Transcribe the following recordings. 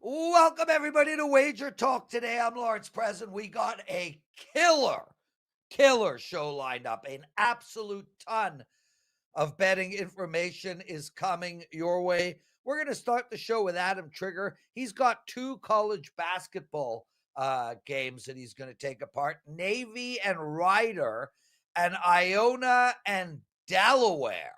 Welcome everybody to Wager Talk Today. I'm Lawrence Prez, and we got a killer show lined up. An absolute ton of betting information is coming your way. We're going to start the show with Adam Trigger. He's got two college basketball games that he's going to take apart. Navy and Ryder, and Iona and Delaware.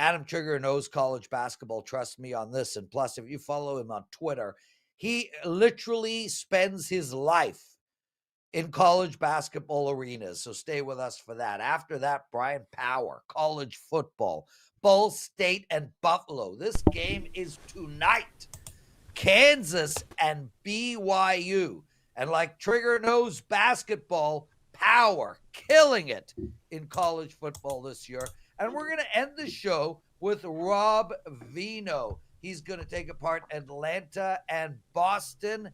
Adam Trigger knows college basketball. Trust me on this. And plus, if you follow him on Twitter, he literally spends his life in college basketball arenas. So stay with us for that. After that, Bryan Power, college football, Ball State and Buffalo. This game is tonight. Kansas and BYU. And like Trigger knows basketball, Power killing it in college football this year. And we're going to end the show with Rob Veno. He's going to take apart Atlanta and Boston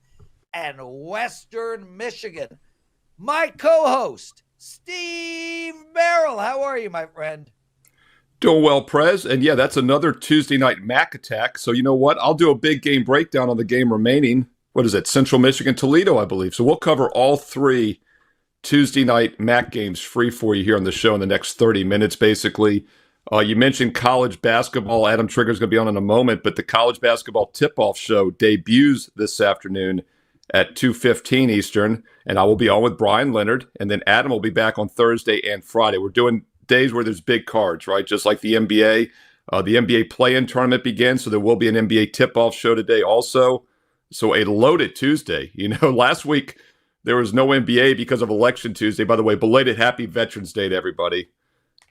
and Western Michigan. My co-host, Steve Merril. How are you, my friend? Doing well, Prez. And yeah, that's another Tuesday night MAC attack. So you know what? I'll do a big game breakdown on the game remaining. What is it? Central Michigan, Toledo, I believe. So we'll cover all three Tuesday night MAC games free for you here on the show in the next 30 minutes, basically. You mentioned college basketball. Adam Trigger's going to be on in a moment, but the college basketball tip-off show debuts this afternoon at 2:15 Eastern, and I will be on with Brian Leonard, and then Adam will be back on Thursday and Friday. We're doing days where there's big cards, right? Just like the NBA. The NBA play-in tournament begins, so there will be an NBA tip-off show today also. So a loaded Tuesday. You know, last week there was no NBA because of Election Tuesday. By the way, belated Happy Veterans Day to everybody.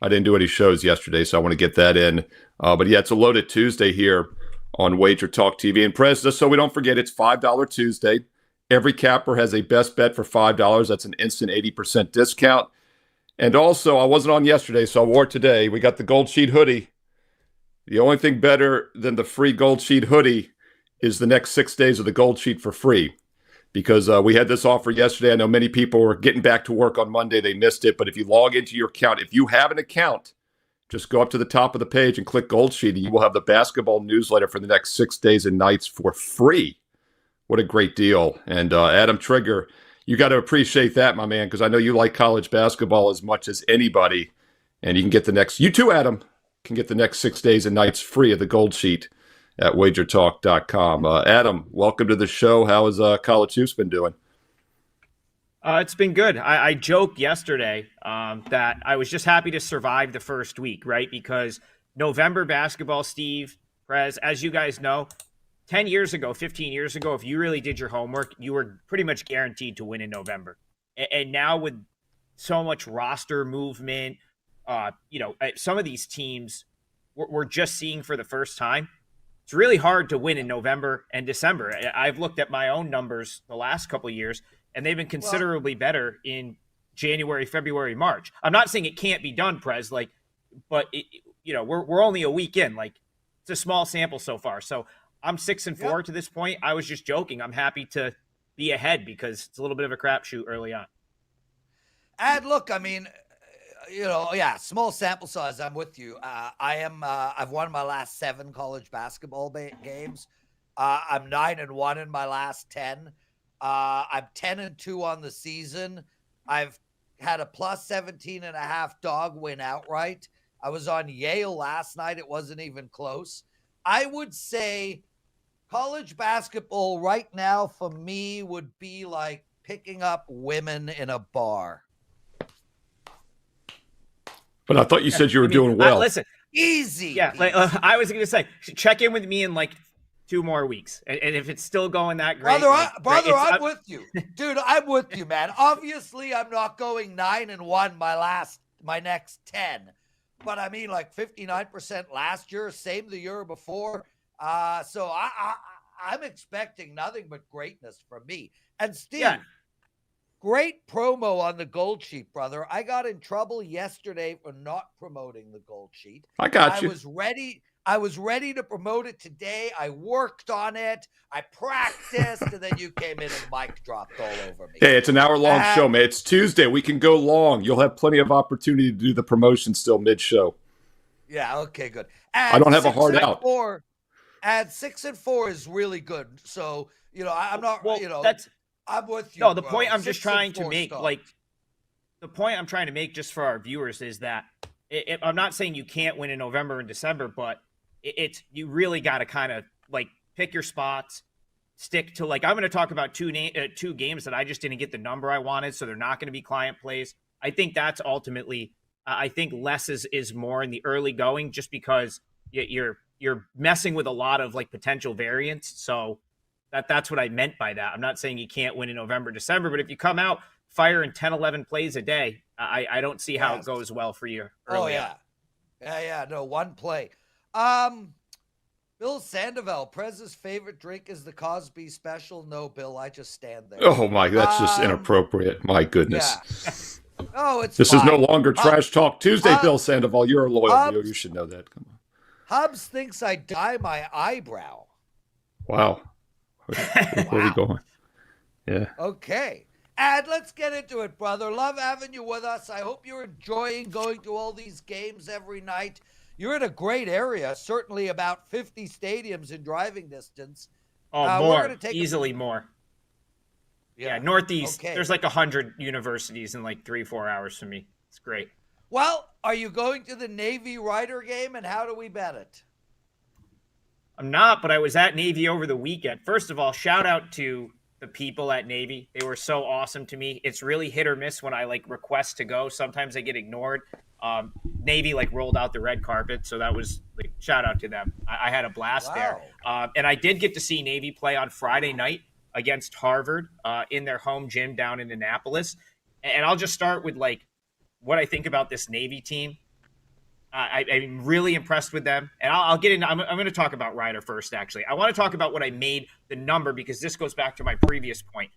I didn't do any shows yesterday, so I want to get that in. But yeah, it's a loaded Tuesday here on Wager Talk TV. And Prez, just so we don't forget, it's $5 Tuesday. Every capper has a best bet for $5. That's an instant 80% discount. And also, I wasn't on yesterday, so I wore it today. We got the Gold Sheet hoodie. The only thing better than the free Gold Sheet hoodie is the next 6 days of the Gold Sheet for free. Because we had this offer yesterday. I know many people were getting back to work on Monday. They missed it. But if you log into your account, if you have an account, just go up to the top of the page and click Gold Sheet, and you will have the basketball newsletter for the next 6 days and nights for free. What a great deal. And Adam Trigger, you got to appreciate that, my man, because I know you like college basketball as much as anybody. And you can get you too, Adam, can get the next 6 days and nights free of the Gold Sheet at WagerTalk.com. Adam, welcome to the show. How has College Hoops been doing? It's been good. I joked yesterday that I was just happy to survive the first week, right? Because November basketball, Steve, Prez, as you guys know, 10 years ago, 15 years ago, if you really did your homework, you were pretty much guaranteed to win in November. And now with so much roster movement, some of these teams we're just seeing for the first time. It's really hard to win in November and December. I've looked at my own numbers the last couple of years, and they've been considerably better in January, February, March. I'm not saying it can't be done, Prez, but we're only a week in. It's a small sample so far. So I'm 6-4 to this point. I was just joking. I'm happy to be ahead because it's a little bit of a crapshoot early on. And look, I mean, small sample size. I'm with you. I've won my last 7 college basketball games. I'm 9-1 in my last 10. I'm 10-2 on the season. I've had a plus 17.5 dog win outright. I was on Yale last night. It wasn't even close. I would say college basketball right now for me would be like picking up women in a bar. But I thought you said you were doing well. Listen, easy. Yeah, I was going to say, check in with me in 2 more weeks, and if it's still going that great, brother, I'm with you, dude. I'm with you, man. Obviously, I'm not going 9-1 my next 10, but I mean 59% last year, same the year before. So I'm expecting nothing but greatness from me. And Steve. Yeah. Great promo on the Gold Sheet, brother. I got in trouble yesterday for not promoting the Gold Sheet. I got you. I was ready to promote it today. I worked on it. I practiced, and then you came in and the mic dropped all over me. Hey, it's an hour-long show, man. It's Tuesday. We can go long. You'll have plenty of opportunity to do the promotion still mid-show. Yeah, okay, good. I don't have a hard out. And 6-4 is really good. So, I'm not, Well, I'm with you. No, the bro. point I'm just trying to 6-4 make, start. the point I'm trying to make just for our viewers is that I'm not saying you can't win in November and December, but you really got to kind of pick your spots, stick to I'm going to talk about two games that I just didn't get the number I wanted, so they're not going to be client plays. I think that's ultimately, I think less is more in the early going, just because you're messing with a lot of potential variance. So that's what I meant by that. I'm not saying you can't win in November, December, but if you come out firing 10, 11 plays a day, I don't see how it goes well for you early on. Yeah. No, one play. Bill Sandoval, Prez's favorite drink is the Cosby Special. No, Bill, I just stand there. Oh my, that's just inappropriate. My goodness. Yeah. Oh, it's This fine. is no longer Trash Talk Tuesday, Bill Sandoval. You're a loyal viewer. You should know that. Come on. Hubs thinks I dye my eyebrow. Wow. Where are we going? Yeah. Okay. And let's get into it, brother. Love having you with us. I hope you're enjoying going to all these games every night. You're in a great area, certainly about 50 stadiums in driving distance. Oh, more. Easily more. Yeah, Northeast. Okay. There's 100 universities in 3-4 hours from me. It's great. Well, are you going to the Navy Rider game, and how do we bet it? I'm not, but I was at Navy over the weekend. First of all, shout out to the people at Navy. They were so awesome to me. It's really hit or miss when I request to go. Sometimes I get ignored. Navy rolled out the red carpet, so that was shout out to them. I had a blast there. And I did get to see Navy play on Friday night against Harvard in their home gym down in Annapolis. And I'll just start with what I think about this Navy team. I'm really impressed with them. And I'll get into, I'm going to talk about Ryder first, actually. I want to talk about what I made the number, because this goes back to my previous point.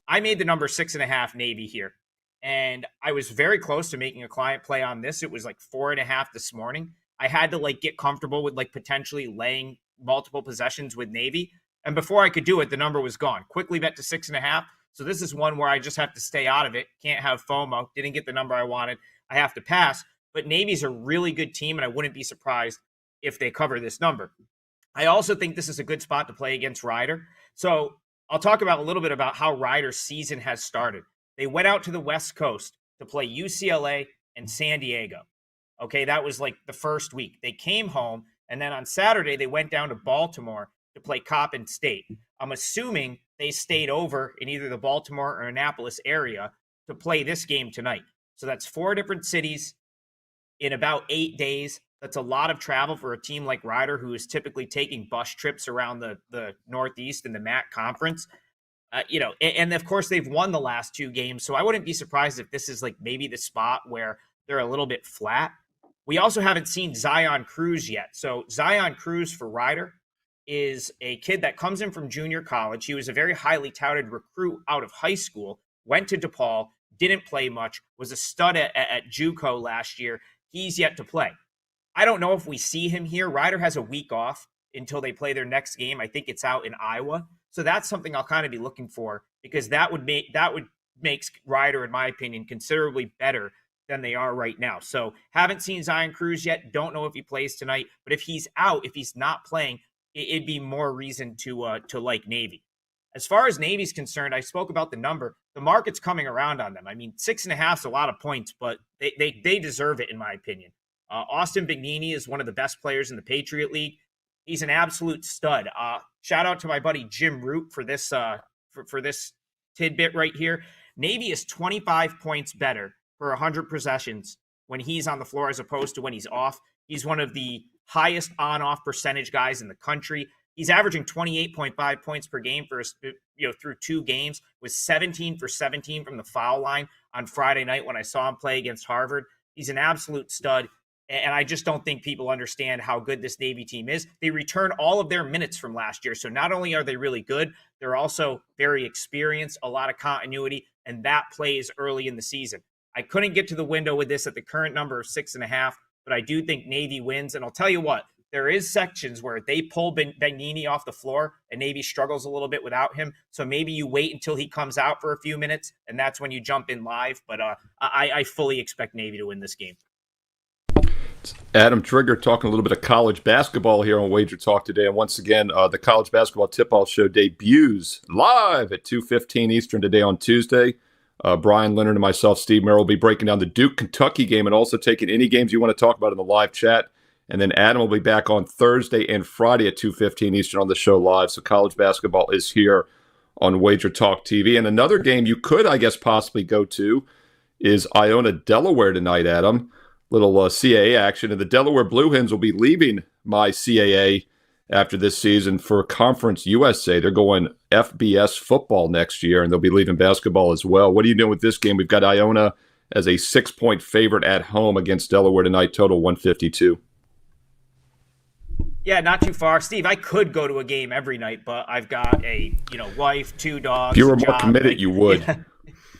I made the number 6.5 Navy here. And I was very close to making a client play on this. It was 4.5 this morning. I had to get comfortable with potentially laying multiple possessions with Navy. And before I could do it, the number was gone. Quickly bet to 6.5. So this is one where I just have to stay out of it. Can't have FOMO. Didn't get the number I wanted. I have to pass. But Navy's a really good team, and I wouldn't be surprised if they cover this number. I also think this is a good spot to play against Ryder. So I'll talk about a little bit about how Ryder's season has started. They went out to the West Coast to play UCLA and San Diego. Okay, that was the first week. They came home, and then on Saturday, they went down to Baltimore to play Coppin State. I'm assuming they stayed over in either the Baltimore or Annapolis area to play this game tonight. So that's 4 different cities in about 8 days. That's a lot of travel for a team like Ryder, who is typically taking bus trips around the Northeast and the MAC conference. And of course they've won the last 2 games. So I wouldn't be surprised if this is maybe the spot where they're a little bit flat. We also haven't seen Zion Cruz yet. So Zion Cruz for Ryder is a kid that comes in from junior college. He was a very highly touted recruit out of high school, went to DePaul, didn't play much, was a stud at JUCO last year. He's yet to play. I don't know if we see him here. Ryder has a week off until they play their next game. I think it's out in Iowa. So that's something I'll kind of be looking for, because that would make Ryder, in my opinion, considerably better than they are right now. So haven't seen Zion Cruz yet. Don't know if he plays tonight. But if he's out, if he's not playing, it'd be more reason to like Navy. As far as Navy's concerned, I spoke about the number. The market's coming around on them. I mean, 6.5 is a lot of points, but they deserve it, in my opinion. Austin Bignini is one of the best players in the Patriot League. He's an absolute stud. Shout out to my buddy Jim Root for this for this tidbit right here. Navy is 25 points better per 100 possessions when he's on the floor as opposed to when he's off. He's one of the highest on-off percentage guys in the country. He's averaging 28.5 points per game for through 2 games, was 17 for 17 from the foul line on Friday night when I saw him play against Harvard. He's an absolute stud, and I just don't think people understand how good this Navy team is. They return all of their minutes from last year, so not only are they really good, they're also very experienced, a lot of continuity, and that plays early in the season. I couldn't get to the window with this at the current number of 6.5, but I do think Navy wins, and I'll tell you what, there is sections where they pull Bignini off the floor and Navy struggles a little bit without him. So maybe you wait until he comes out for a few minutes, and that's when you jump in live. But I fully expect Navy to win this game. Adam Trigger talking a little bit of college basketball here on Wager Talk today. And once again, the college basketball tip-off show debuts live at 2:15 Eastern today on Tuesday. Brian Leonard and myself, Steve Merril, will be breaking down the Duke-Kentucky game and also taking any games you want to talk about in the live chat. And then Adam will be back on Thursday and Friday at 2:15 Eastern on the show live. So college basketball is here on Wager Talk TV. And another game you could, I guess, possibly go to is Iona, Delaware tonight, Adam. Little CAA action. And the Delaware Blue Hens will be leaving my CAA after this season for Conference USA. They're going FBS football next year, and they'll be leaving basketball as well. What are you doing with this game? We've got Iona as a 6-point favorite at home against Delaware tonight, total 152. Yeah, not too far. Steve, I could go to a game every night, but I've got a wife, 2 dogs. If you were more committed, you would. Yeah,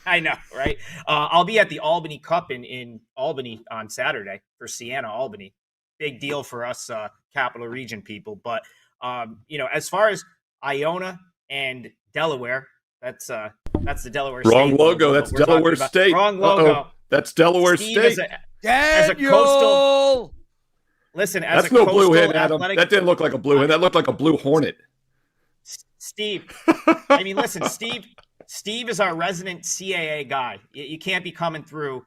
I know, right? I'll be at the Albany Cup in Albany on Saturday for Siena, Albany. Big deal for us Capital Region people. But, as far as Iona and Delaware, that's the Delaware State. Wrong logo. That's Delaware State. Wrong logo. Uh-oh. That's Delaware Steve, State. As a coastal... Listen, as that's a no coastal blue hen, Adam. athletic, that didn't look like a blue hen. That looked like a blue hornet. Steve, listen, Steve is our resident CAA guy. You can't be coming through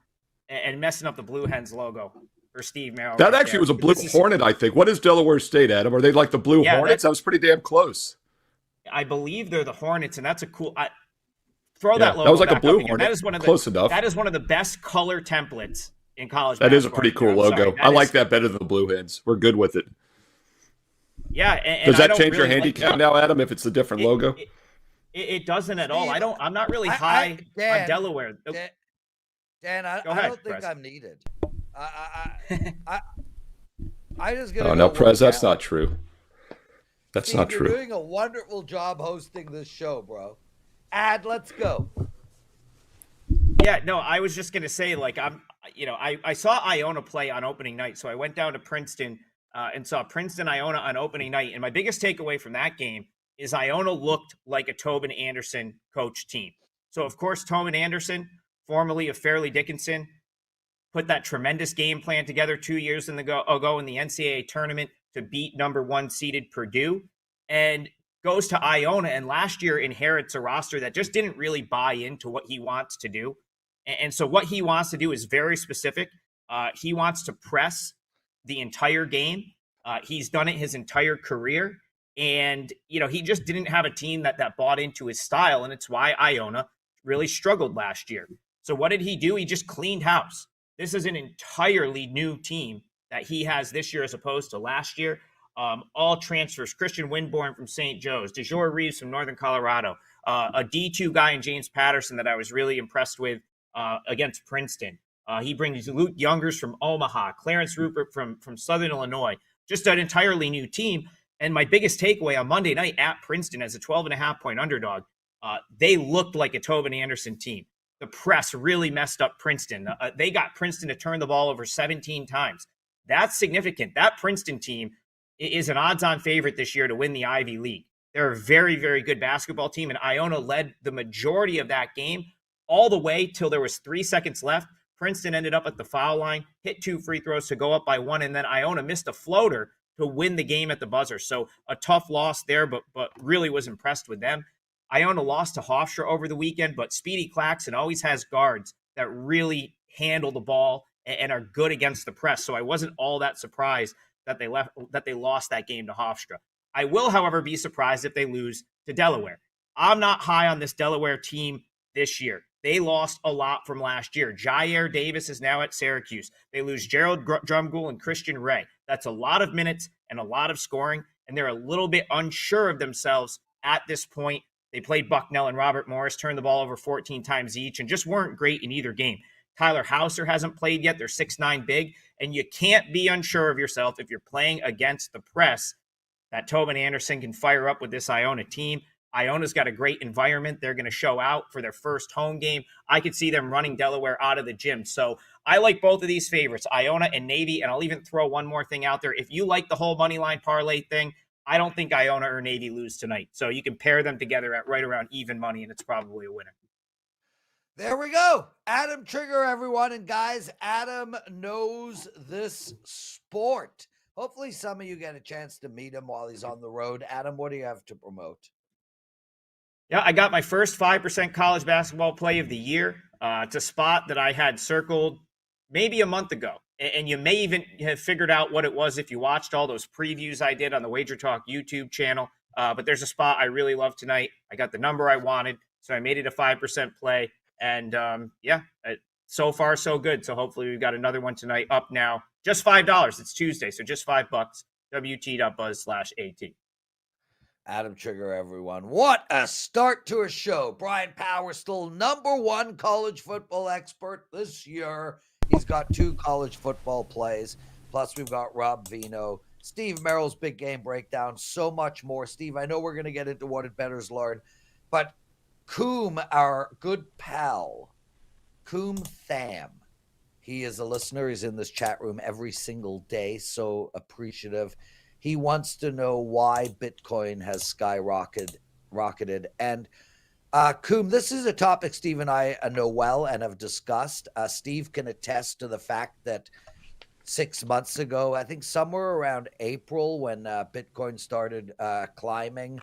and messing up the Blue Hens logo for Steve Merril. That actually was a blue hornet, I think. What is Delaware State, Adam? Are they like the Blue Hornets? That was pretty damn close. I believe they're the Hornets, and that's a cool. Throw that logo. That was like back a blue up hornet. That is one of the, close enough. That is one of the best color templates in college. That is a pretty cool logo. I like that better than the Blue Hens. We're good with it. Yeah. And does that change your handicap now, Adam, if it's a different logo? It doesn't at all. I'm not really high on Delaware. Dan, I don't think I'm needed. I just gonna. Oh no, Prez, that's not true. That's not true. You're doing a wonderful job hosting this show, bro. Let's go. Yeah, no, I was just gonna say, I saw Iona play on opening night, so I went down to Princeton and saw Princeton Iona on opening night, and my biggest takeaway from that game is Iona looked like a Tobin Anderson coach team. So of course, Tobin Anderson, formerly of Fairleigh Dickinson, put that tremendous game plan together 2 years ago in the NCAA tournament to beat number 1 seeded Purdue, and goes to Iona, and last year inherits a roster that just didn't really buy into what he wants to do. And so what he wants to do is very specific. He wants to press the entire game. He's done it his entire career. And, he just didn't have a team that bought into his style. And it's why Iona really struggled last year. So what did he do? He just cleaned house. This is an entirely new team that he has this year as opposed to last year. All transfers. Christian Winborn from St. Joe's. DeJour Reeves from Northern Colorado. A D2 guy in James Patterson that I was really impressed with against Princeton. He brings Luke Youngers from Omaha, Clarence Rupert from Southern Illinois. Just an entirely new team. And my biggest takeaway on Monday night at Princeton as a 12.5-point underdog, they looked like a Tobin Anderson team. The press really messed up Princeton. They got Princeton to turn the ball over 17 times. That's significant. That Princeton team is an odds-on favorite this year to win the Ivy League. They're a very, very good basketball team, and Iona led the majority of that game all the way till there was 3 seconds left. Princeton ended up at the foul line, hit 2 free throws to go up by 1, and then Iona missed a floater to win the game at the buzzer. So a tough loss there, but really was impressed with them. Iona lost to Hofstra over the weekend, but Speedy Claxton always has guards that really handle the ball and are good against the press. So I wasn't all that surprised that they lost that game to Hofstra. I will, however, be surprised if they lose to Delaware. I'm not high on this Delaware team this year. They lost a lot from last year. Jair Davis is now at Syracuse. They lose Gerald Drumgoole and Christian Ray. That's a lot of minutes and a lot of scoring, and they're a little bit unsure of themselves at this point. They played Bucknell and Robert Morris, turned the ball over 14 times each, and just weren't great in either game. Tyler Hauser hasn't played yet. They're 6'9" big, and you can't be unsure of yourself if you're playing against the press that Tobin Anderson can fire up with this Iona team. Iona's got a great environment. They're going to show out for their first home game. I could see them running Delaware out of the gym. So I like both of these favorites, Iona and Navy, and I'll even throw one more thing out there. If you like the whole money line parlay thing, I don't think Iona or Navy lose tonight. So you can pair them together at right around even money, and it's probably a winner. There we go. Adam Trigger, everyone. And guys, Adam knows this sport. Hopefully some of you get a chance to meet him while he's on the road. Adam, what do you have to promote? Yeah, I got my first 5% college basketball play of the year. It's a spot that I had circled maybe a month ago. And you may even have figured out what it was if you watched all those previews I did on the WagerTalk YouTube channel. But there's a spot I really love tonight. I got the number I wanted, so I made it a 5% play. And so far, so good. So hopefully we've got another one tonight up now. Just $5. It's Tuesday, so just $5. WT.buzz/AT. Adam Trigger, everyone. What a start to a show. Bryan Power, still #1 college football expert this year. He's got 2 college football plays. Plus, we've got Rob Veno, Steve Merrill's big game breakdown, so much more. Steve, I know we're going to get into what did Bettors learn, but Coom, our good pal, Coom Tham, he is a listener. He's in this chat room every single day. So appreciative. He wants to know why Bitcoin has skyrocketed. And Coom, this is a topic Steve and I know well and have discussed. Steve can attest to the fact that 6 months ago, I think somewhere around April when Bitcoin started climbing,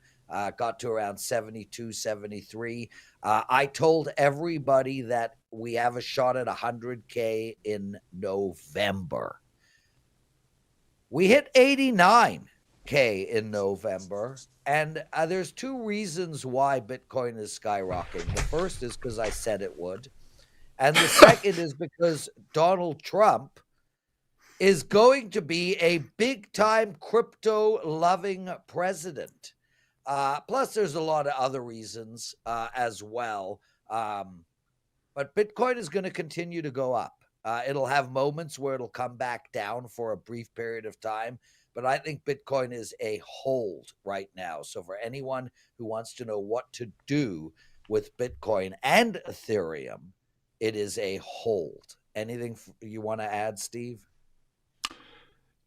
got to around 72, 73. I told everybody that we have a shot at 100K in November. We hit 89K in November, and there's 2 reasons why Bitcoin is skyrocketing. The first is because I said it would, and the second is because Donald Trump is going to be a big-time crypto-loving president. Plus, there's a lot of other reasons as well. But Bitcoin is going to continue to go up. It'll have moments where it'll come back down for a brief period of time. But I think Bitcoin is a hold right now. So for anyone who wants to know what to do with Bitcoin and Ethereum, it is a hold. Anything you want to add, Steve?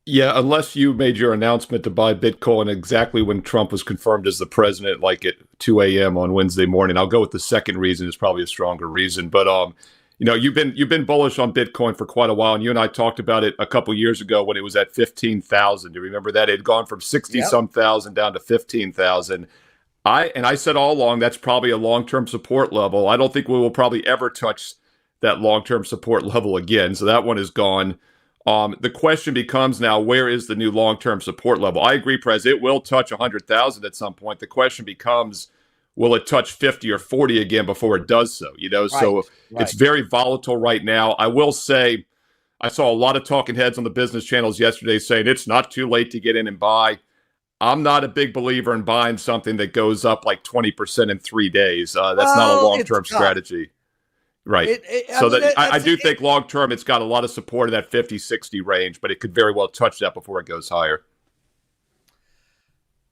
Yeah, unless you made your announcement to buy Bitcoin exactly when Trump was confirmed as the president, like at 2 a.m. on Wednesday morning. I'll go with the second reason. It's probably a stronger reason. But you've been bullish on Bitcoin for quite a while, and you and I talked about it a couple years ago when it was at 15,000. Do you remember that? It had gone from 60-some thousand down to 15,000. I said all along that's probably a long-term support level. I don't think we will probably ever touch that long-term support level again. So that one is gone. The question becomes now, where is the new long-term support level? I agree, Prez, it will touch 100,000 at some point. The question becomes, will it touch 50 or 40 again before it does so? So it's very volatile right now. I will say I saw a lot of talking heads on the business channels yesterday saying it's not too late to get in and buy. I'm not a big believer in buying something that goes up like 20% in 3 days. That's not a long-term strategy. Right. I do think long-term it's got a lot of support in that 50-60 range, but it could very well touch that before it goes higher.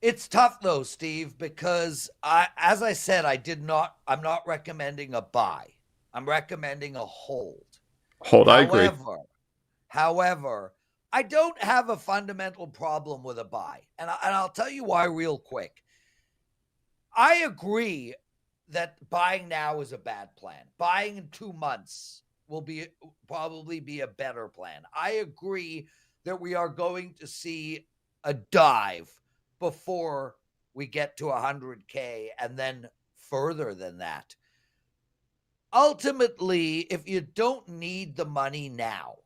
It's tough though, Steve, because as I said, I'm not recommending a buy. I'm recommending a hold. I agree. However, I don't have a fundamental problem with a buy. And I'll tell you why real quick. I agree that buying now is a bad plan. Buying in 2 months will probably be a better plan. I agree that we are going to see a dive before we get to 100K and then further than that. Ultimately, if you don't need the money now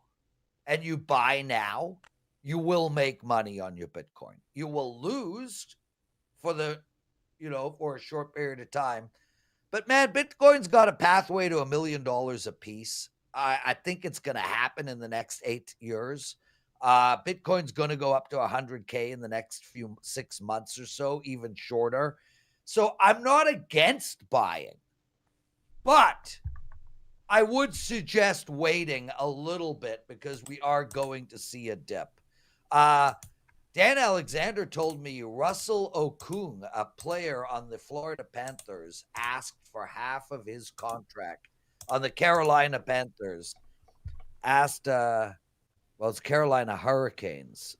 and you buy now, you will make money on your Bitcoin. You will lose for a short period of time. But man, Bitcoin's got a pathway to $1 million a piece. I think it's going to happen in the next 8 years. Bitcoin's going to go up to 100K in the next 6 months or so, even shorter. So I'm not against buying, but I would suggest waiting a little bit because we are going to see a dip. Dan Alexander told me Russell Okung, a player on the Florida Panthers, asked for half of his contract on the Carolina Panthers. It's Carolina Hurricanes.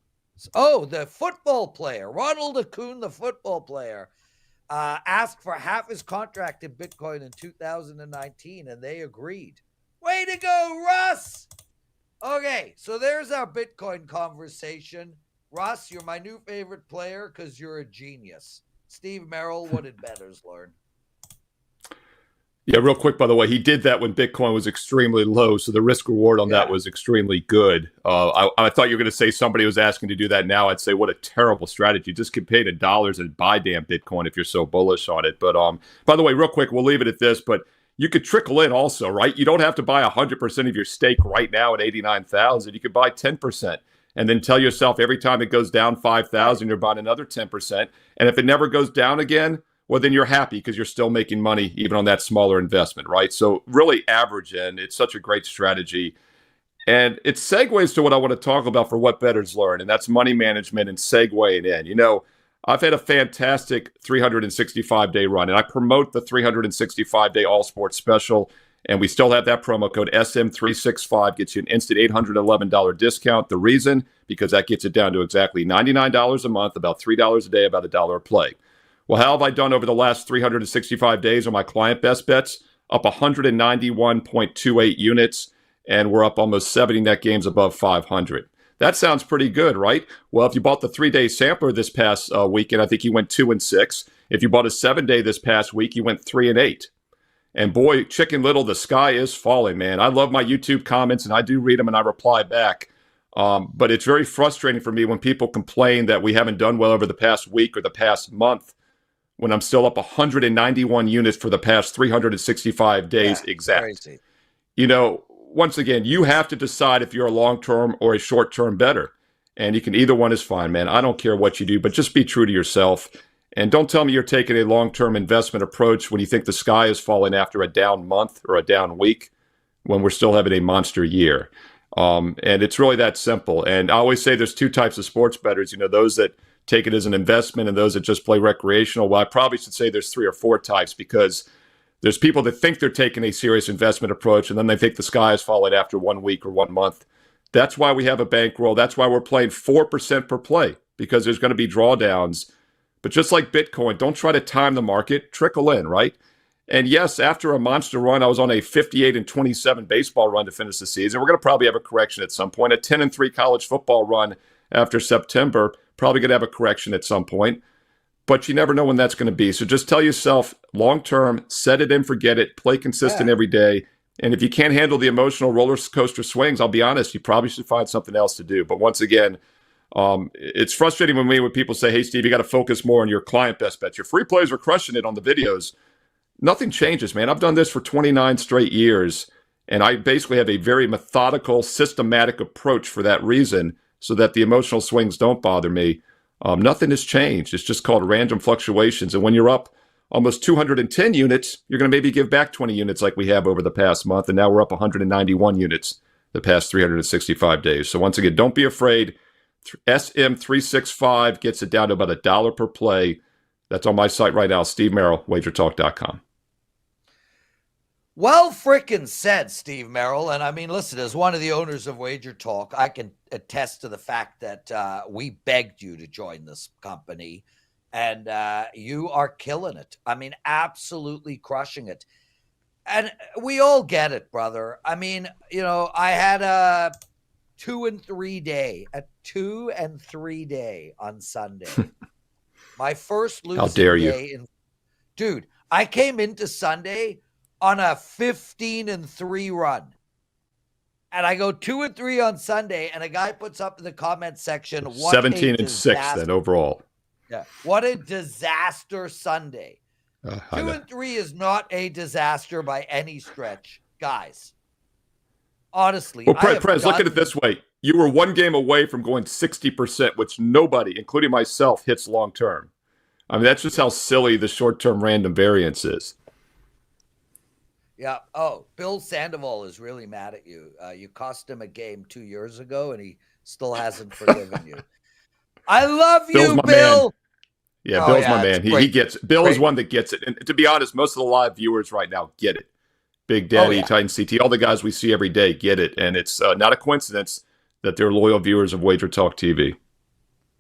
The football player, Ronald Okung, the football player, asked for half his contract in Bitcoin in 2019, and they agreed. Way to go, Russ! Okay, so there's our Bitcoin conversation. Russ, you're my new favorite player because you're a genius. Steve Merril, what did Bettors learn? Yeah, real quick, by the way, he did that when Bitcoin was extremely low, so the risk reward on that was extremely good. I thought you were going to say somebody was asking to do that now. I'd say what a terrible strategy. Just get paid in dollars and buy damn Bitcoin if you're so bullish on it. But by the way, real quick, we'll leave it at this, but you could trickle in also, right? You don't have to buy 100% of your stake right now at 89,000. You could buy 10%. And then tell yourself every time it goes down 5,000, you're buying another 10%. And if it never goes down again, well, then you're happy because you're still making money even on that smaller investment, right? So really average in. It's such a great strategy. And it segues to what I want to talk about for what bettors learn, and that's money management and segueing in. You know, I've had a fantastic 365-day run, and I promote the 365-day all-sports special, and we still have that promo code SM365, gets you an instant $811 discount. The reason? Because that gets it down to exactly $99 a month, about $3 a day, about $1 a play. Well, how have I done over the last 365 days on my client best bets? Up 191.28 units, and we're up almost 70 net games above 500. That sounds pretty good, right? Well, if you bought the 3-day sampler this past weekend, I think you went 2-6. If you bought a 7-day this past week, you went 3-8. And boy, Chicken Little, the sky is falling, man. I love my YouTube comments, and I do read them, and I reply back. But it's very frustrating for me when people complain that we haven't done well over the past week or the past month, when I'm still up 191 units for the past 365 days exact. Crazy. You know, once again, you have to decide if you're a long-term or a short-term bettor. And you can, either one is fine, man. I don't care what you do, but just be true to yourself. And don't tell me you're taking a long-term investment approach when you think the sky is falling after a down month or a down week when we're still having a monster year. And it's really that simple. And I always say there's two types of sports bettors, you know, those that take it as an investment and those that just play recreational. Well, I probably should say there's 3 or 4 types, because there's people that think they're taking a serious investment approach and then they think the sky is falling after 1 week or 1 month. That's why we have a bankroll. That's why we're playing 4% per play, because there's going to be drawdowns. But just like Bitcoin, don't try to time the market, trickle in, right? And yes, after a monster run, I was on a 58-27 baseball run to finish the season. We're going to probably have a correction at some point. A 10-3 college football run after September, probably going to have a correction at some point. But you never know when that's going to be. So just tell yourself, long-term, set it and forget it, play consistent every day. And if you can't handle the emotional roller coaster swings, I'll be honest, you probably should find something else to do. But once again, it's frustrating when people say, hey, Steve, you got to focus more on your client best bets. Your free plays are crushing it on the videos. Nothing changes, man. I've done this for 29 straight years, and I basically have a very methodical, systematic approach for that reason, so that the emotional swings don't bother me. Nothing has changed. It's just called random fluctuations. And when you're up almost 210 units, you're going to maybe give back 20 units like we have over the past month, and now we're up 191 units the past 365 days. So once again, don't be afraid. SM365 gets it down to about $1 per play. That's on my site right now, Steve Merril, WagerTalk.com. Well frickin' said, Steve Merril. And I mean, listen, as one of the owners of WagerTalk, I can attest to the fact that we begged you to join this company, and you are killing it. I mean, absolutely crushing it. And we all get it, brother. I mean, you know, I had a 2-3 day on Sunday. My first losing How dare you? day. Dude, I came into Sunday on a 15-3 run. And I go 2-3 on Sunday, and a guy puts up in the comment section, what 17-6 then overall. Yeah. What a disaster Sunday. 2-3 is not a disaster by any stretch, guys. Honestly. Well, Prez, look at it this way. You were 1 game away from going 60%, which nobody, including myself, hits long term. I mean, that's just how silly the short-term random variance is. Yeah. Oh, Bill Sandoval is really mad at you. You cost him a game 2 years ago, and he still hasn't forgiven you. I love you, Bill. Man. Yeah, Bill's my man. He gets it. Bill is one that gets it. And to be honest, most of the live viewers right now get it. Big Daddy, Titan CT, all the guys we see every day get it. And it's not a coincidence that they're loyal viewers of Wager Talk TV.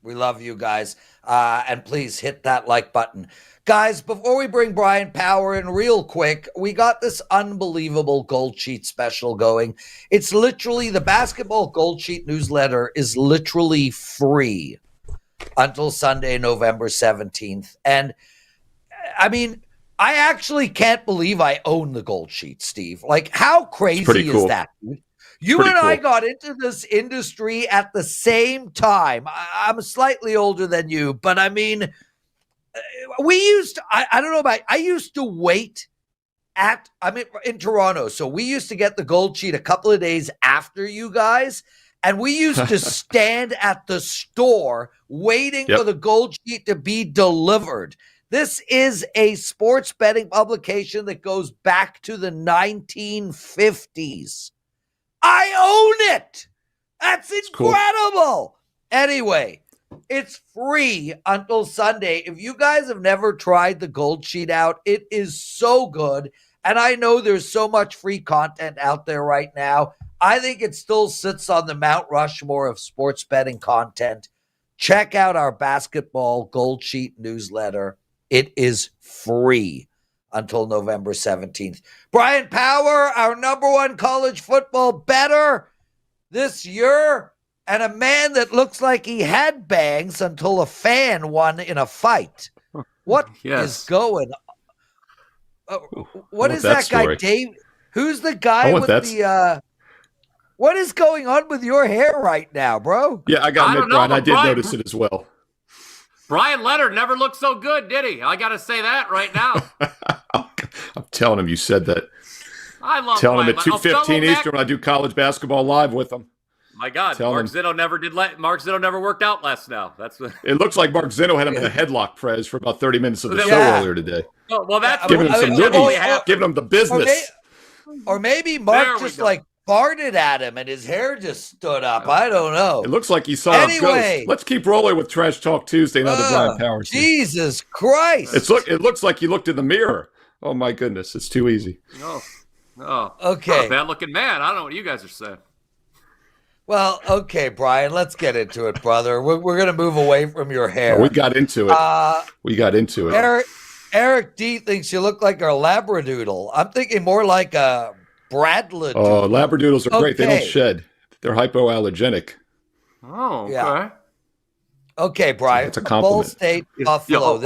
We love you guys. And please hit that like button. Guys, before we bring Bryan Power in real quick, we got this unbelievable Gold Sheet special going. It's literally, the Basketball Gold Sheet newsletter is literally free until Sunday, November 17th. And I mean, I actually can't believe I own the Gold Sheet, Steve. Like, how crazy is that, dude? You and I got into this industry at the same time. I'm slightly older than you, but I mean, we used to, I don't know about, I used to wait I'm in Toronto. So we used to get the Gold Sheet a couple of days after you guys. And we used to stand at the store waiting for the Gold Sheet to be delivered. This is a sports betting publication that goes back to the 1950s. I own it. That's incredible. Cool. Anyway, it's free until Sunday. If you guys have never tried the Gold Sheet out, it is so good. And I know there's so much free content out there right now. I think it still sits on the Mount Rushmore of sports betting content. Check out our Basketball Gold Sheet newsletter. It is free until November 17th. Bryan Power, our number one college football bettor this year, and a man that looks like he had bangs until a fan won in a fight. What is going on? What is that guy, Dave? Who's the guy with the... what is going on with your hair right now, bro? Yeah, I got to admit, Brian, I did notice it as well. Brian Leonard never looked so good, did he? I got to say that right now. I'm telling him you said that. I love telling Brian. him at 2:15 Eastern when I do college basketball live with him. My God, Mark Zeno never worked out last now. That's what... It looks like Mark Zeno had him in a headlock, Prez, for about 30 minutes of the show earlier today. Oh, well, that's giving him some niggies, giving him the business. Or maybe Mark just farted at him and his hair just stood up. I don't know. It looks like he saw a ghost. Let's keep rolling with Trash Talk Tuesday. Now that Bryan Power. Jesus Christ! It looks like he looked in the mirror. Oh my goodness, it's too easy. Oh, okay. Bad looking man. I don't know what you guys are saying. Well, okay, Brian, let's get into it, brother. We're going to move away from your hair. Oh, we got into it. Eric D thinks you look like a Labradoodle. I'm thinking more like a Bradladoodle. Oh, Labradoodles are great. They don't shed. They're hypoallergenic. Oh, okay. Yeah. Okay, Brian. It's a compliment. Ball State, Buffalo.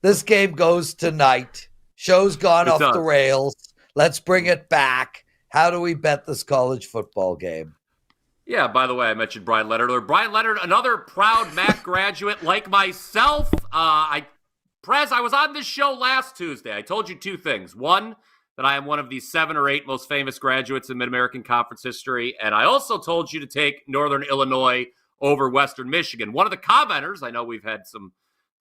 This game goes tonight. Show's gone off the rails. Let's bring it back. How do we bet this college football game? Yeah, by the way, I mentioned Brian Leonard. Brian Leonard, another proud Mac graduate like myself. Prez, I was on this show last Tuesday. I told you two things. One, that I am one of the 7 or 8 most famous graduates in Mid-American Conference history. And I also told you to take Northern Illinois over Western Michigan. One of the commenters, I know we've had some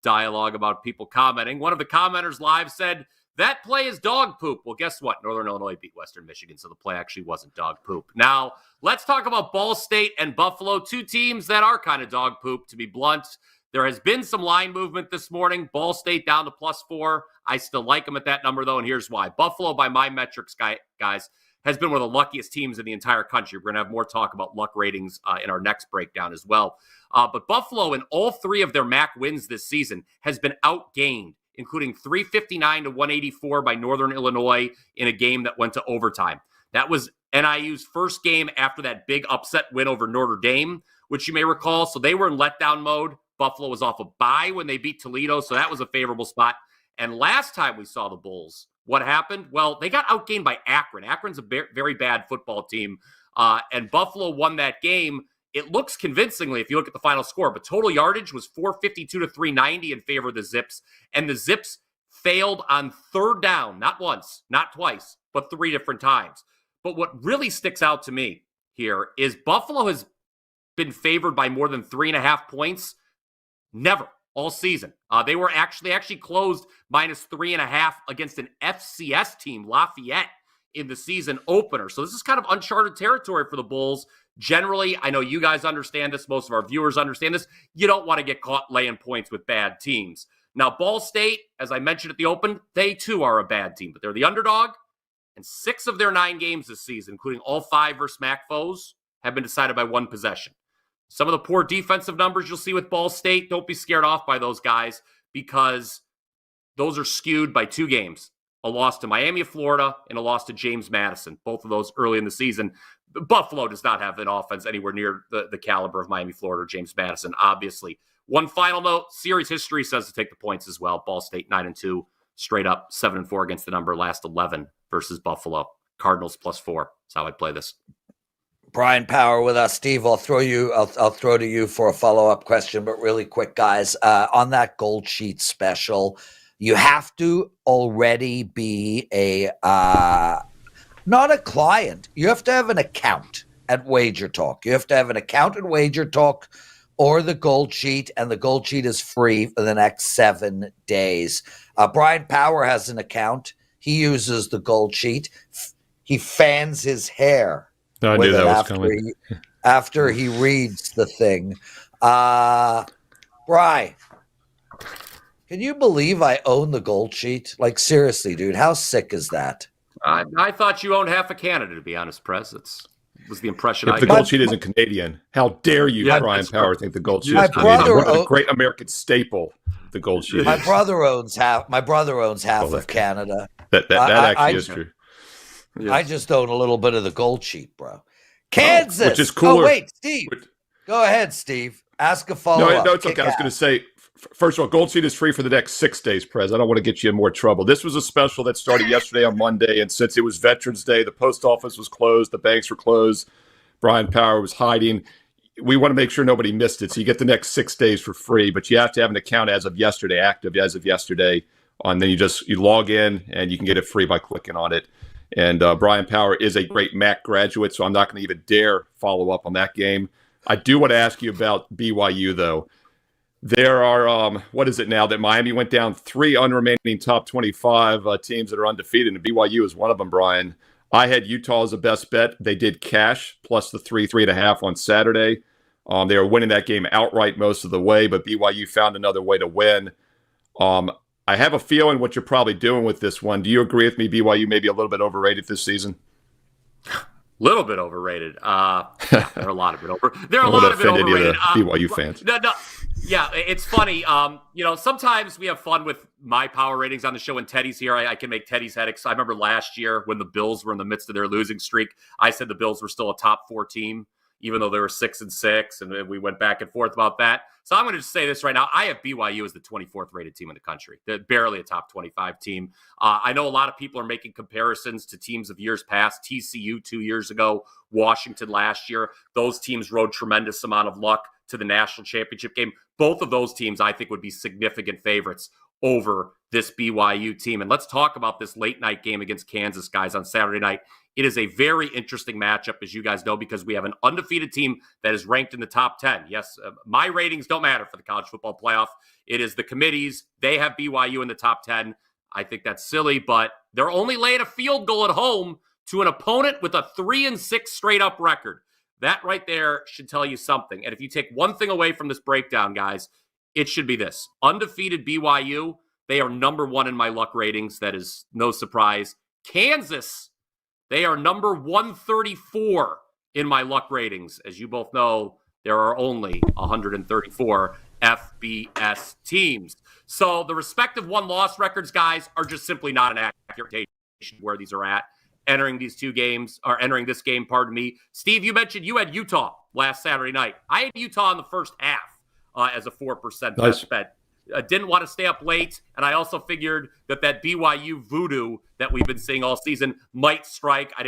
dialogue about people commenting. One of the commenters live said, that play is dog poop. Well, guess what? Northern Illinois beat Western Michigan, so the play actually wasn't dog poop. Now, let's talk about Ball State and Buffalo, two teams that are kind of dog poop, to be blunt. There has been some line movement this morning. Ball State down to +4. I still like them at that number, though, and here's why. Buffalo, by my metrics, guys, has been one of the luckiest teams in the entire country. We're going to have more talk about luck ratings in our next breakdown as well. But Buffalo, in all 3 of their MAC wins this season, has been outgained, including 359 to 184 by Northern Illinois in a game that went to overtime. That was NIU's first game after that big upset win over Notre Dame, which you may recall. So they were in letdown mode. Buffalo was off a bye when they beat Toledo, so that was a favorable spot. And last time we saw the Bulls, what happened? Well, they got outgained by Akron. Akron's a very bad football team, and Buffalo won that game. It looks convincingly if you look at the final score, but total yardage was 452 to 390 in favor of the Zips, and the Zips failed on third down, not once, not twice, but 3 different times. But what really sticks out to me here is Buffalo has been favored by more than 3.5 points. Never all season. They were actually closed -3.5 against an FCS team, Lafayette, in the season opener. So this is kind of uncharted territory for the Bulls. Generally, I know you guys understand this. Most of our viewers understand this. You don't want to get caught laying points with bad teams. Now, Ball State, as I mentioned at the open, they too are a bad team, but they're the underdog. And 6 of their 9 games this season, including all 5 versus MAC foes, have been decided by 1 possession. Some of the poor defensive numbers you'll see with Ball State, don't be scared off by those guys because those are skewed by 2 games. A loss to Miami of Florida and a loss to James Madison, both of those early in the season. Buffalo does not have an offense anywhere near the caliber of Miami, Florida, or James Madison, obviously. One final note, series history says to take the points as well. Ball State 9-2, straight up 7-4 against the number, last 11 versus Buffalo. Cardinals +4. That's how I play this. Bryan Power with us. Steve, I'll throw to you for a follow-up question, but really quick, guys. On that Gold Sheet special, you have to already be not a client. You have to have an account at WagerTalk. You have to have an account at WagerTalk or the Gold Sheet, and the Gold Sheet is free for the next 7 days. Bryan Power has an account. He uses the Gold Sheet. He fans his hair. No, I knew that was coming. After he reads the thing. Bri, can you believe I own the Gold Sheet? Like, seriously, dude, how sick is that? I thought you owned half of Canada, to be honest, Prez. Was the impression if the Gold Sheet isn't Canadian, how dare you, Bryan Power, think the Gold Sheet is Canadian? What a great American staple, the Gold Sheet. My brother owns half of Canada. That actually is true. Yeah. I just own a little bit of the Gold Sheet, bro. Kansas. Which is cooler. Oh, wait, Steve. Go ahead, Steve. Ask a follow-up. No, it's okay. I was going to say, first of all, Gold Sheet is free for the next 6 days, Prez. I don't want to get you in more trouble. This was a special that started yesterday on Monday, and since it was Veterans Day, the post office was closed, the banks were closed, Bryan Power was hiding. We want to make sure nobody missed it, so you get the next 6 days for free, but you have to have an account as of yesterday, active as of yesterday, and then you log in, and you can get it free by clicking on it. And Bryan Power is a great MAC graduate, so I'm not going to even dare follow up on that game. I do want to ask you about BYU, though. There are, what is it now, that Miami went down 3 unremaining top 25 teams that are undefeated, and BYU is one of them, Brian. I had Utah as a best bet. They did cash, plus the 3.5 on Saturday. They were winning that game outright most of the way, but BYU found another way to win. I have a feeling what you're probably doing with this one. Do you agree with me, BYU may be a little bit overrated this season? Little bit overrated. Yeah, they're a lot of it over. They're a lot of it overrated. BYU fans. No. Yeah, it's funny. Sometimes we have fun with my power ratings on the show. When Teddy's here, I can make Teddy's head. I remember last year when the Bills were in the midst of their losing streak, I said the Bills were still a top 4 team, even though they were 6-6, and we went back and forth about that. So I'm going to just say this right now. I have BYU as the 24th rated team in the country. They're barely a top 25 team. I know a lot of people are making comparisons to teams of years past. TCU 2 years ago, Washington last year. Those teams rode tremendous amount of luck to the national championship game. Both of those teams, I think, would be significant favorites over this BYU team. And let's talk about this late night game against Kansas, guys, on Saturday night. It is a very interesting matchup, as you guys know, because we have an undefeated team that is ranked in the top 10. Yes, my ratings don't matter for the college football playoff. It is the committees. They have BYU in the top 10. I think that's silly, but they're only laying a field goal at home to an opponent with a 3-6 straight up record. That right there should tell you something. And if you take one thing away from this breakdown, guys, it should be this. Undefeated BYU, they are number 1 in my luck ratings. That is no surprise. Kansas, they are number 134 in my luck ratings. As you both know, there are only 134 FBS teams. So the respective one-loss records, guys, are just simply not an accurate indication where these are at. Entering this game, pardon me. Steve, you mentioned you had Utah last Saturday night. I had Utah in the first half as a 4% best bet. Didn't want to stay up late, and I also figured that BYU voodoo that we've been seeing all season might strike. I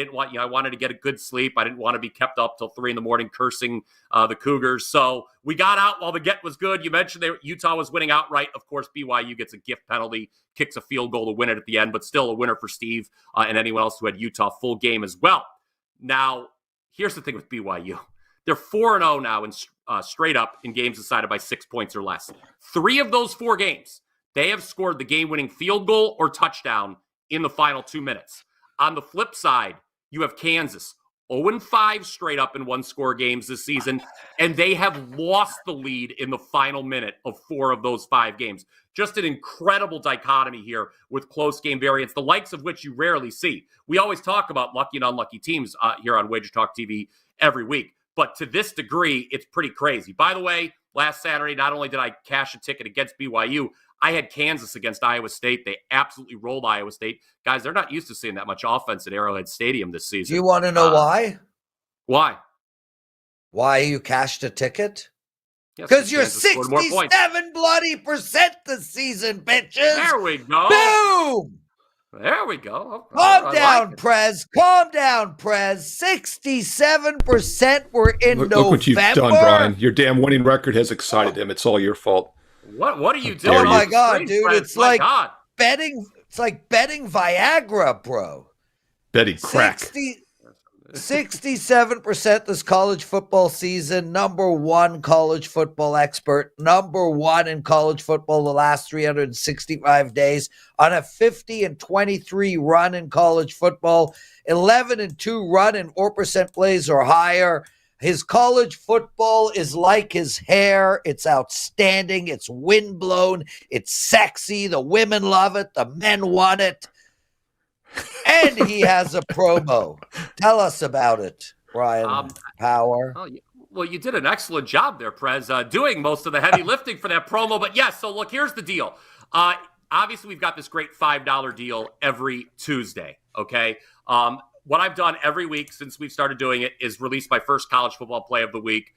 wanted to get a good sleep. I didn't want to be kept up till 3 a.m. cursing the Cougars. So we got out while the get was good. You mentioned Utah was winning outright. Of course, BYU gets a gift penalty, kicks a field goal to win it at the end, but still a winner for Steve and anyone else who had Utah full game as well. Now, here's the thing with BYU. They're 4-0 now in straight up in games decided by 6 points or less. 3 of those 4 games, they have scored the game-winning field goal or touchdown in the final 2 minutes. On the flip side, you have Kansas, 0-5 straight up in one-score games this season, and they have lost the lead in the final minute of 4 of those 5 games. Just an incredible dichotomy here with close game variance, the likes of which you rarely see. We always talk about lucky and unlucky teams here on WagerTalk TV every week. But to this degree, it's pretty crazy. By the way, last Saturday, not only did I cash a ticket against BYU, I had Kansas against Iowa State. They absolutely rolled Iowa State. Guys, they're not used to seeing that much offense at Arrowhead Stadium this season. Do you want to know why? Why? Why you cashed a ticket? Yes, Because you're Kansas scored more points. 67 bloody % this season, bitches. There we go. Boom! There we go. Calm down, Prez. Calm down, Prez. 67% were in November. Look what you've done, Brian. Your damn winning record has excited him. It's all your fault. What are you doing? Oh my God, dude! Prez? It's like betting. It's like betting Viagra, bro. Betting crack. 67% this college football season. Number one college football expert. Number one in college football the last 365 days on a 50-23 run in college football. 11-2 run in 4% plays or higher. His college football is like his hair. It's outstanding. It's windblown. It's sexy. The women love it. The men want it. And he has a promo. Tell us about it, Bryan Power. Well, you did an excellent job there, Prez, doing most of the heavy lifting for that promo. But yes, so look, here's the deal. Obviously, we've got this great $5 deal every Tuesday, okay? What I've done every week since we've started doing it is release my first college football play of the week.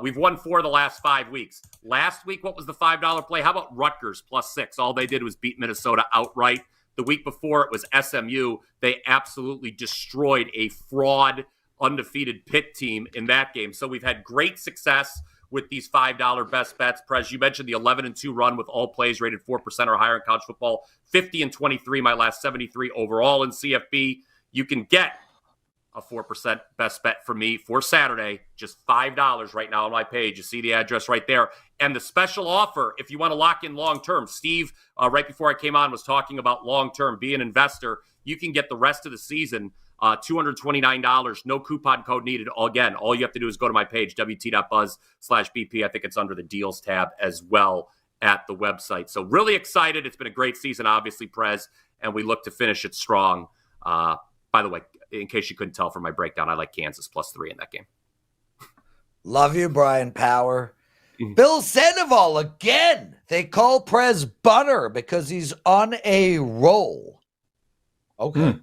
We've won 4 of the last 5 weeks. Last week, what was the $5 play? How about Rutgers +6? All they did was beat Minnesota outright. The week before, it was SMU. They absolutely destroyed a fraud, undefeated Pitt team in that game. So we've had great success with these $5 best bets. Prez, you mentioned the 11-2 run with all plays rated 4% or higher in college football. 50-23, my last 73 overall in CFB. You can get a 4% best bet for me for Saturday, just $5 right now on my page. You see the address right there. And the special offer, if you want to lock in long-term, Steve, right before I came on, was talking about long-term, be an investor. You can get the rest of the season, $229, no coupon code needed. Again, all you have to do is go to my page, wt.buzz/BP. I think it's under the deals tab as well at the website. So really excited. It's been a great season, obviously, Prez, and we look to finish it strong. By the way, in case you couldn't tell from my breakdown, I like Kansas +3 in that game. Love you, Bryan Power. Bill Sandoval again. They call Prez Butter because he's on a roll. Okay.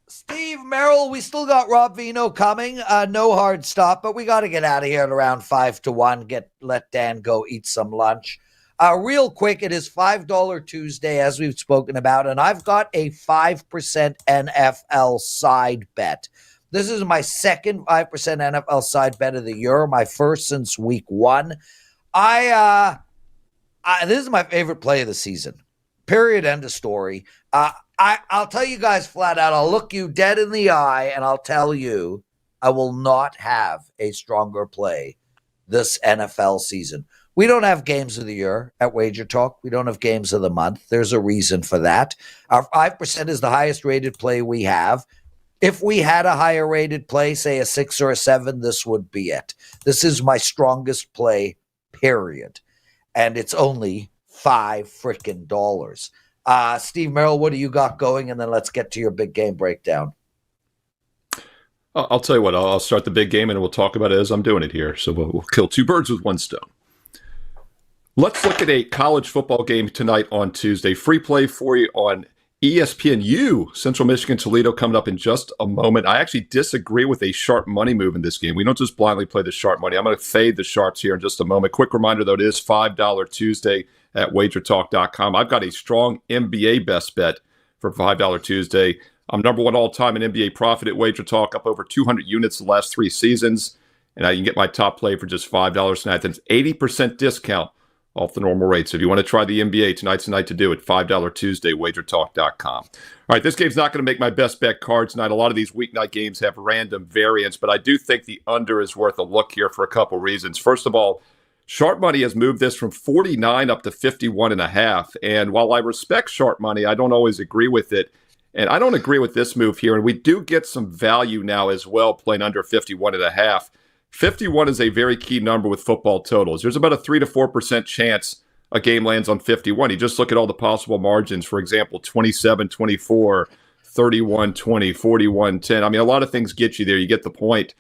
Steve, Merril, we still got Rob Veno coming. No hard stop, but we got to get out of here at around 5 to 1. Let Dan go eat some lunch. Real quick, it is $5 Tuesday, as we've spoken about, and I've got a 5% NFL side bet. This is my second 5% NFL side bet of the year, my first since week 1. This is my favorite play of the season. Period. End of story. I'll tell you guys flat out, I'll look you dead in the eye, and I'll tell you I will not have a stronger play this NFL season. We don't have games of the year at WagerTalk. We don't have games of the month. There's a reason for that. Our 5% is the highest rated play we have. If we had a higher rated play, say a 6 or a 7, this would be it. This is my strongest play, period. And it's only $5 freaking dollars. Steve Merril, what do you got going? And then let's get to your big game breakdown. I'll tell you what, I'll start the big game and we'll talk about it as I'm doing it here. So we'll kill 2 birds with 1 stone. Let's look at a college football game tonight on Tuesday. Free play for you on ESPNU, Central Michigan, Toledo, coming up in just a moment. I actually disagree with a sharp money move in this game. We don't just blindly play the sharp money. I'm going to fade the sharps here in just a moment. Quick reminder, though, it is $5 Tuesday at WagerTalk.com. I've got a strong NBA best bet for $5 Tuesday. I'm number 1 all-time in NBA profit at WagerTalk, up over 200 units the last 3 seasons. And I can get my top play for just $5 tonight. That's 80% discount off the normal rate. So if you want to try the NBA, tonight's the night to do it. $5 Tuesday, WagerTalk.com. All right, this game's not going to make my best bet card tonight. A lot of these weeknight games have random variants, but I do think the under is worth a look here for a couple reasons. First of all, sharp money has moved this from 49 up to 51.5. And while I respect sharp money, I don't always agree with it. And I don't agree with this move here. And we do get some value now as well, playing under 51.5. 51 is a very key number with football totals. There's about a 3 to 4% chance a game lands on 51. You just look at all the possible margins. For example, 27-24, 31-20, 41-10. I mean, a lot of things get you there. You get the point.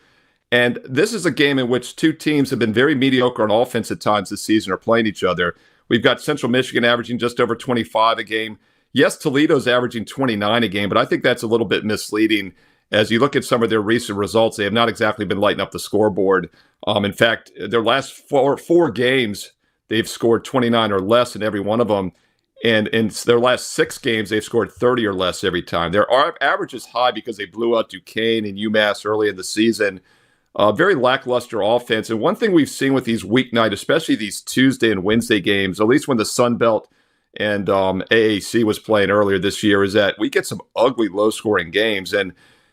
And this is a game in which two teams have been very mediocre on offense at times this season are playing each other. We've got Central Michigan averaging just over 25 a game. Yes, Toledo's averaging 29 a game, but I think that's a little bit misleading. As you look at some of their recent results, they have not exactly been lighting up the scoreboard. In fact, their last four games, they've scored 29 or less in every one of them. And in their last 6 games, they've scored 30 or less every time. Their average is high because they blew out Duquesne and UMass early in the season. Very lackluster offense. And one thing we've seen with these weeknight, especially these Tuesday and Wednesday games, at least when the Sun Belt and AAC was playing earlier this year, is that we get some ugly, low-scoring games. And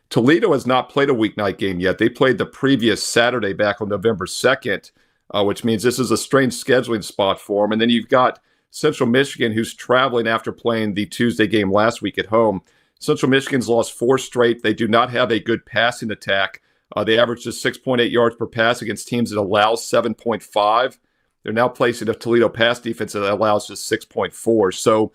Toledo has not played a weeknight game yet. They played the previous Saturday back on November 2nd, which means this is a strange scheduling spot for them. And then you've got Central Michigan, who's traveling after playing the Tuesday game last week at home. Central Michigan's lost 4 straight. They do not have a good passing attack. They average just 6.8 yards per pass against teams that allow 7.5. They're now placing a Toledo pass defense that allows just 6.4. So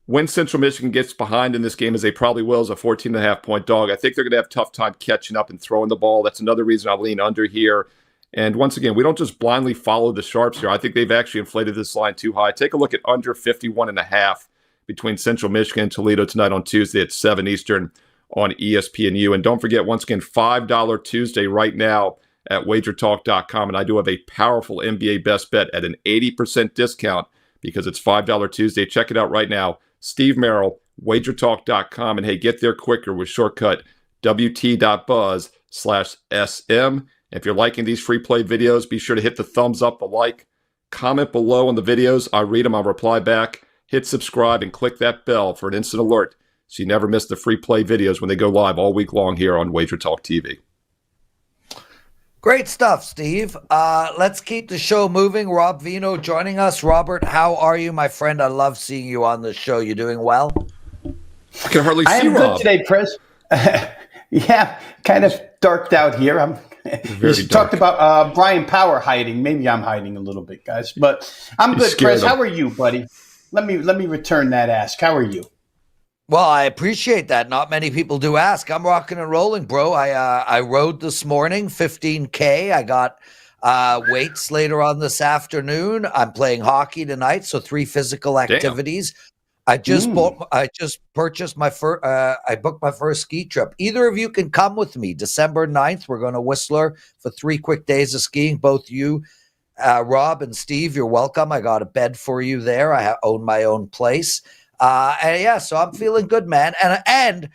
when Central Michigan gets behind in this game, as they probably will, as a 14.5-point dog, I think they're going to have a tough time catching up and throwing the ball. That's another reason I lean under here. And once again, we don't just blindly follow the sharps here. I think they've actually inflated this line too high. Take a look at under 51.5 between Central Michigan and Toledo tonight on Tuesday at 7 Eastern on ESPNU. And don't forget, once again, $5 Tuesday right now at WagerTalk.com. And I do have a powerful NBA best bet at an 80% discount because it's $5 Tuesday. Check it out right now. Steve Merril, WagerTalk.com. And hey, get there quicker with shortcut WT.buzz/SM. If you're liking these free play videos, be sure to hit the thumbs up, the like, comment below on the videos. I read them, I'll reply back. Hit subscribe and click that bell for an instant alert so you never miss the free play videos when they go live all week long here on Wager Talk TV. Great stuff, Steve. Let's keep the show moving. Rob Veno joining us. Robert, how are you, my friend? I love seeing you on the show. You doing well? I can hardly see I am Rob. good today, Prez. Yeah, kind of darked out here. You talked about Bryan Power hiding. Maybe I'm hiding a little bit, guys. But I'm good, Prez. How are you, buddy? Let me return that ask. How are you? Well, I appreciate that. Not many people do ask. I'm rocking and rolling, bro. I rode this morning, 15K. I got weights later on this afternoon. I'm playing hockey tonight, so 3 physical activities. Damn. I just purchased my first. I booked my first ski trip. Either of you can come with me. December 9th, we're going to Whistler for 3 quick days of skiing. Both you, Rob and Steve, you're welcome. I got a bed for you there. I own my own place. And yeah, so I'm feeling good, man. And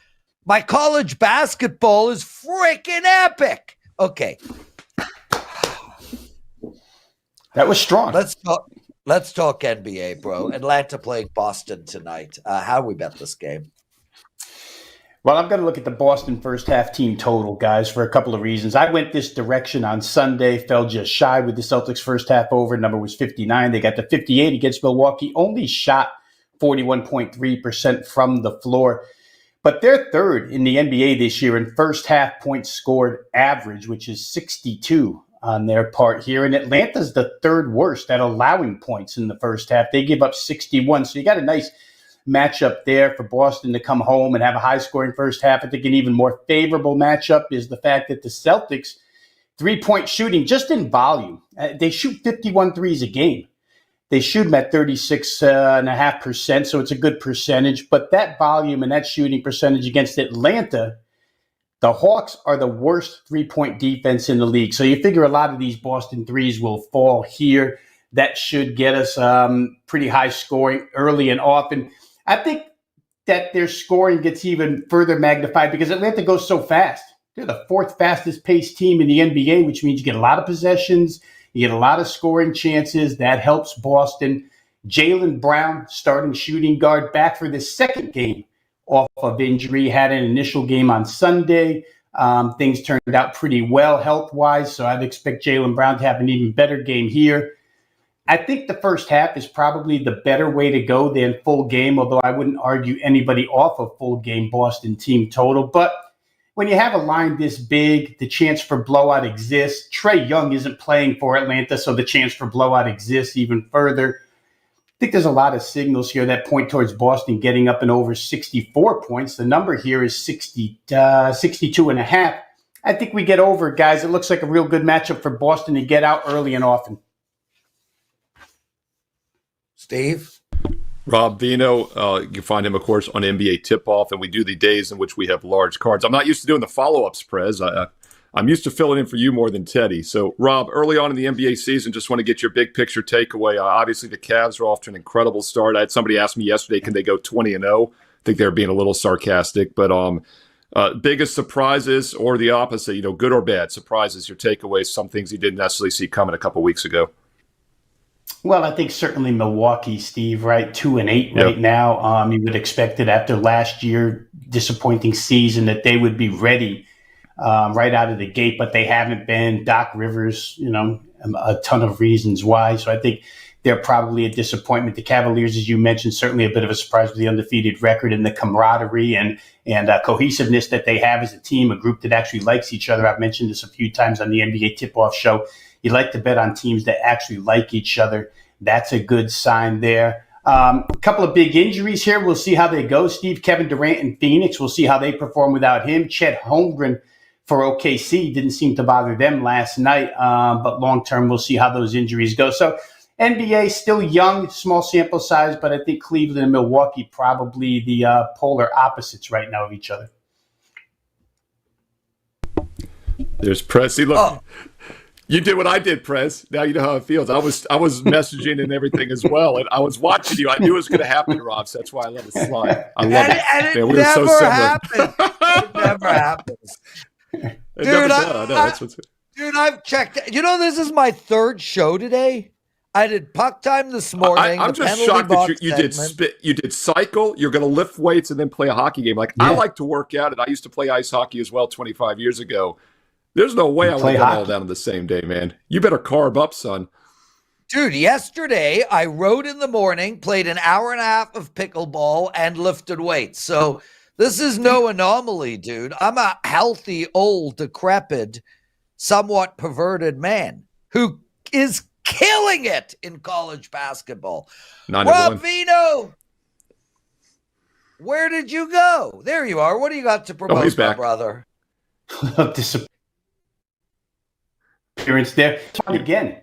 my college basketball is freaking epic. Okay. That was strong. Let's talk NBA, bro. Atlanta playing Boston tonight. How do we bet this game? Well, I'm going to look at the Boston first half team total, guys, for a couple of reasons. I went this direction on Sunday, fell just shy with the Celtics first half over. Number was 59. They got to 58 against Milwaukee, only shot 41.3% from the floor. But they're third in the NBA this year in first half points scored average, which is 62 on their part here. And Atlanta's the third worst at allowing points in the first half. They give up 61. So you got a nice matchup there for Boston to come home and have a high-scoring first half. I think an even more favorable matchup is the fact that the Celtics, three-point shooting, just in volume, they shoot 51 threes a game. They shoot them at 36.5%, so it's a good percentage. But that volume and that shooting percentage against Atlanta, the Hawks are the worst three-point defense in the league. So you figure a lot of these Boston threes will fall here. That should get us pretty high scoring early and often. I think that their scoring gets even further magnified because Atlanta goes so fast. They're the 4th fastest paced team in the NBA, which means you get a lot of possessions. You get a lot of scoring chances. That helps Boston. Jaylen Brown, starting shooting guard, back for the second game off of injury. Had an initial game on Sunday. Things turned out pretty well health-wise, so I'd expect Jaylen Brown to have an even better game here. I think the first half is probably the better way to go than full game, although I wouldn't argue anybody off of full game Boston team total. But when you have a line this big, the chance for blowout exists. Trae Young isn't playing for Atlanta, so the chance for blowout exists even further. I think there's a lot of signals here that point towards Boston getting up and over 64 points. The number here is 62.5. I think we get over it, guys. It looks like a real good matchup for Boston to get out early and often. Steve? Rob Veno, you can find him, of course, on NBA Tip-Off, and we do the days in which we have large cards. I'm not used to doing the follow-ups, Prez. I'm used to filling in for you more than Teddy. So, Rob, early on in the NBA season, just want to get your big picture takeaway. Obviously, the Cavs are off to an incredible start. I had somebody ask me yesterday, can they go 20-0? I think they were being a little sarcastic. But biggest surprises or the opposite, good or bad surprises, your takeaways, some things you didn't necessarily see coming a couple weeks ago. Well, I think certainly Milwaukee, Steve, right? 2-8 right now. You would expect it after last year, disappointing season, that they would be ready right out of the gate, but they haven't been. Doc Rivers, a ton of reasons why. So I think they're probably a disappointment. The Cavaliers, as you mentioned, certainly a bit of a surprise with the undefeated record and the camaraderie and cohesiveness that they have as a team, a group that actually likes each other. I've mentioned this a few times on the NBA Tip-Off show. You like to bet on teams that actually like each other. That's a good sign there. A couple of big injuries here. We'll see how they go. Steve, Kevin Durant in Phoenix. We'll see how they perform without him. Chet Holmgren for OKC didn't seem to bother them last night. But long-term, we'll see how those injuries go. So NBA still young, small sample size, but I think Cleveland and Milwaukee probably the polar opposites right now of each other. There's Prez. See, look, you did what I did, Prez. Now you know how it feels. I was messaging and everything as well, and I was watching you. I knew it was going to happen, Rob. So that's why I let it slide. I love it. And it Man, we never were so happens. It never happens. Dude, I've checked. This is my third show today. I did Puck Time this morning. I'm just shocked that you did spit. You did cycle. You're going to lift weights and then play a hockey game. I like to work out, and I used to play ice hockey as well 25 years ago. There's no way I would have done all that on the same day, man. You better carb up, son. Dude, yesterday I rode in the morning, played an hour and a half of pickleball, and lifted weights. So this is no anomaly, dude. I'm a healthy, old, decrepit, somewhat perverted man who is killing it in college basketball. Rob Veno, where did you go? There you are. What do you got to promote, he's back. Brother? Appearance there again.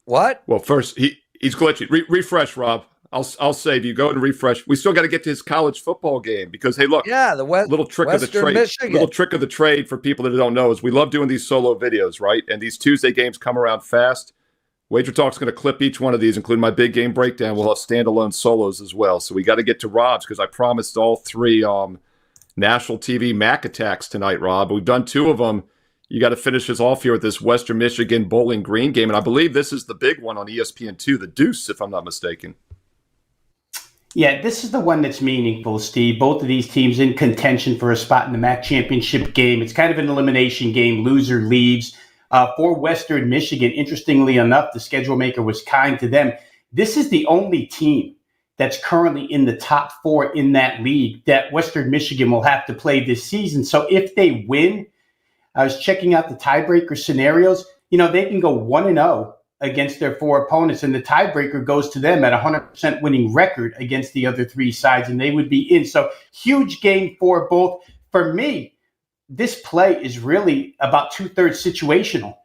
What? Well, first he's glitchy. Refresh, Rob. I'll say, do you go and refresh? We still got to get to his college football game because hey, look, the little trick of the trade. Michigan. Little trick of the trade for people that don't know is we love doing these solo videos, right? And these Tuesday games come around fast. WagerTalk's going to clip each one of these, including my big game breakdown. We'll have standalone solos as well. So we got to get to Rob's because I promised all three national TV Mac attacks tonight, Rob. We've done two of them. You got to finish us off here with this Western Michigan Bowling Green game. And I believe this is the big one on ESPN2, the Deuce, if I'm not mistaken. Yeah, this is the one that's meaningful, Steve. Both of these teams in contention for a spot in the MAC championship game. It's kind of an elimination game. Loser leaves. For Western Michigan, interestingly enough, the schedule maker was kind to them. This is the only team that's currently in the top four in that league that Western Michigan will have to play this season. So if they win, I was checking out the tiebreaker scenarios. They can go 1-0 against their four opponents, and the tiebreaker goes to them at 100% winning record against the other three sides, and they would be in. So huge game for both. For me, this play is really about 2/3 situational.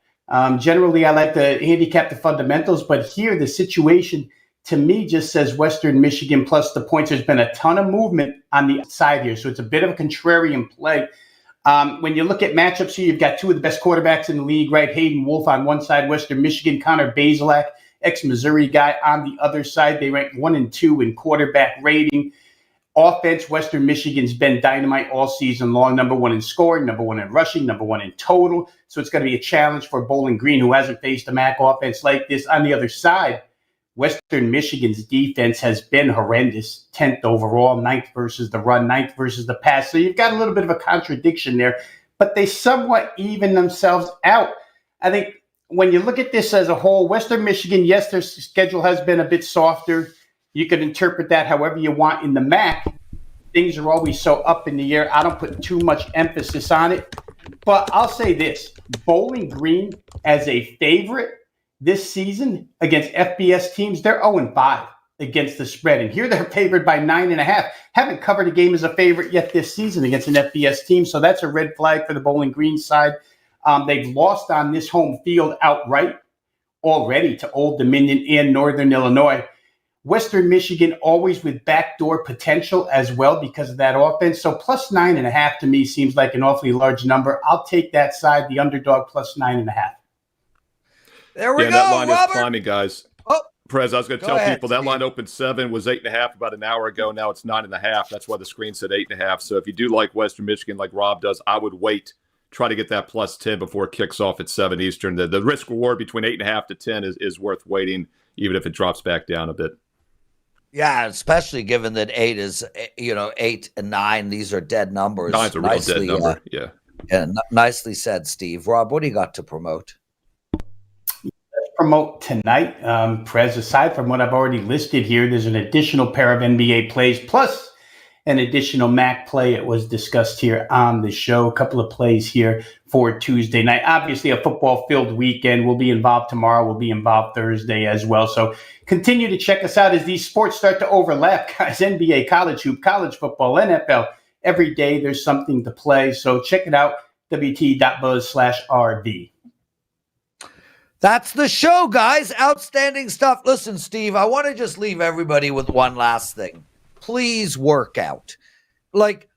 Generally, I like to handicap the fundamentals, but here the situation to me just says Western Michigan plus the points. There's been a ton of movement on the side here, so it's a bit of a contrarian play. When you look at matchups here, you've got two of the best quarterbacks in the league, right? Hayden Wolf on one side, Western Michigan, Connor Bazelak, ex-Missouri guy on the other side. They rank 1 and 2 in quarterback rating. Offense, Western Michigan's been dynamite all season long. Number 1 in scoring, number 1 in rushing, number 1 in total. So it's going to be a challenge for Bowling Green, who hasn't faced a MAC offense like this. On the other side, Western Michigan's defense has been horrendous. 10th overall, 9th versus the run, 9th versus the pass. So you've got a little bit of a contradiction there, but they somewhat even themselves out. I think when you look at this as a whole, Western Michigan, yes, their schedule has been a bit softer. You can interpret that however you want in the MAC. Things are always so up in the air. I don't put too much emphasis on it. But I'll say this, Bowling Green as a favorite this season against FBS teams, they're 0-5. against the spread. And here they're favored by 9.5. Haven't covered a game as a favorite yet this season against an FBS team. So that's a red flag for the Bowling Green side. They've lost on this home field outright already to Old Dominion and Northern Illinois. Western Michigan always with backdoor potential as well because of that offense. So plus 9.5 to me seems like an awfully large number. I'll take that side, the underdog plus 9.5. There we go, that line Robert. is climbing, guys. Oh, Prez, I was going to tell ahead, people that Steve. line opened 7, was 8.5 about an hour ago. Now it's 9.5. That's why the screen said 8.5. So if you do like Western Michigan, like Rob does, I would wait. Try to get that plus 10 before it kicks off at 7 Eastern. The risk reward between 8.5 to 10 is worth waiting, even if it drops back down a bit. Yeah, especially given that 8 is, 8 and 9. These are dead numbers. 9's a real dead number. Yeah. Nicely said, Steve. Rob, what do you got to promote? Promote tonight. Prez, aside from what I've already listed here, there's an additional pair of NBA plays plus an additional MAC play. It was discussed here on the show. A couple of plays here for Tuesday night. Obviously, a football-filled weekend. We'll be involved tomorrow. We'll be involved Thursday as well. So continue to check us out as these sports start to overlap, guys. NBA, college hoop, college football, NFL. Every day there's something to play. So check it out, wt.buzz/RV. That's the show, guys. Outstanding stuff. Listen, Steve, I want to just leave everybody with one last thing. Please work out. Like,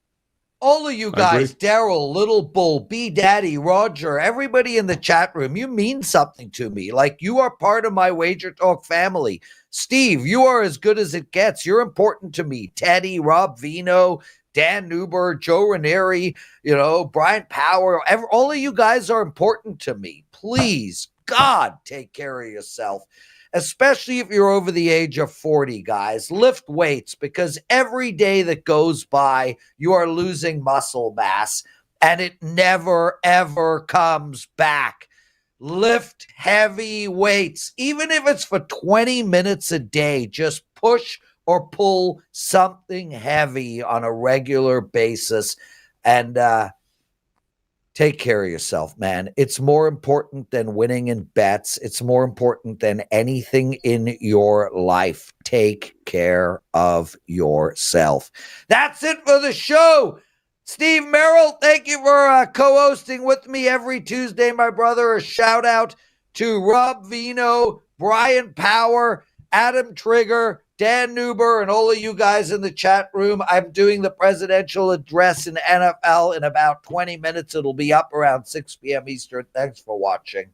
all of you guys, Daryl, Little Bull, B Daddy, Roger, everybody in the chat room, you mean something to me. Like, you are part of my WagerTalk family. Steve, you are as good as it gets. You're important to me. Teddy, Rob Veno, Dan Newber, Joe Ranieri, Bryan Power. All of you guys are important to me. Please, God, take care of yourself. Especially if you're over the age of 40, guys. Lift weights, because every day that goes by, you are losing muscle mass, and it never, ever comes back. Lift heavy weights, even if it's for 20 minutes a day. Just push or pull something heavy on a regular basis, and take care of yourself, man. It's more important than winning in bets. It's more important than anything in your life. Take care of yourself. That's it for the show. Steve Merril, thank you for co-hosting with me every Tuesday, my brother. A shout out to Rob Veno, Bryan Power, Adam Trigger, Dan Newber, and all of you guys in the chat room. I'm doing the presidential address in NFL in about 20 minutes. It'll be up around 6 p.m. Eastern. Thanks for watching.